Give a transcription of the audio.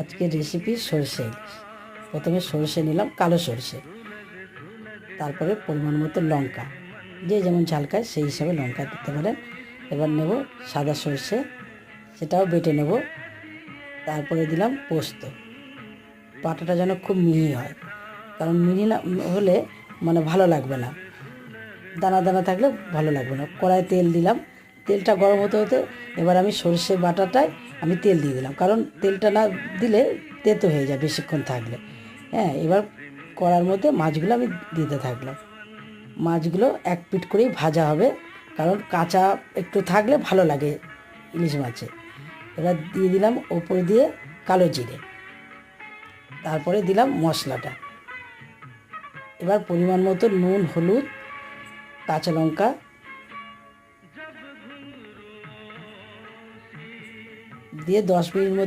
আজকে রেসিপি সরষে ইলিশ। প্রথমে সরষে নিলাম, কালো সরষে, তারপরে পরিমাণ মতো লঙ্কা, যে যেমন ঝাল খায় সেই হিসাবে লঙ্কা দিতে পারেন। এবার নেব সাদা সরষে, সেটাও বেটে নেব। তারপরে দিলাম পোস্ত। বাটাটা যেন খুব মিহি হয়, কারণ মিহি না হলে ভালো লাগবে না, দানা দানা থাকলে ভালো লাগবে না। কড়াই তেল দিলাম, তেলটা গরম হতে হতে এবার আমি সরষে বাটাটায় আমি তেল দিয়ে দিলাম, কারণ তেলটা না দিলে তেতো হয়ে যায় বেশিক্ষণ থাকলে। হ্যাঁ, এবার কড়ার মধ্যে মাছগুলো আমি দিতে থাকলাম। মাছগুলো এক পিঠ করেই ভাজা হবে, কারণ কাঁচা একটু থাকলে ভালো লাগে ইলিশ মাছে। এবার দিয়ে দিলাম ওপরে দিয়ে কালো জিরে, তারপরে দিলাম মশলাটা। এবার পরিমাণ মতো নুন, হলুদ, কাঁচা লঙ্কা দিয়ে 10 মিনিট মতো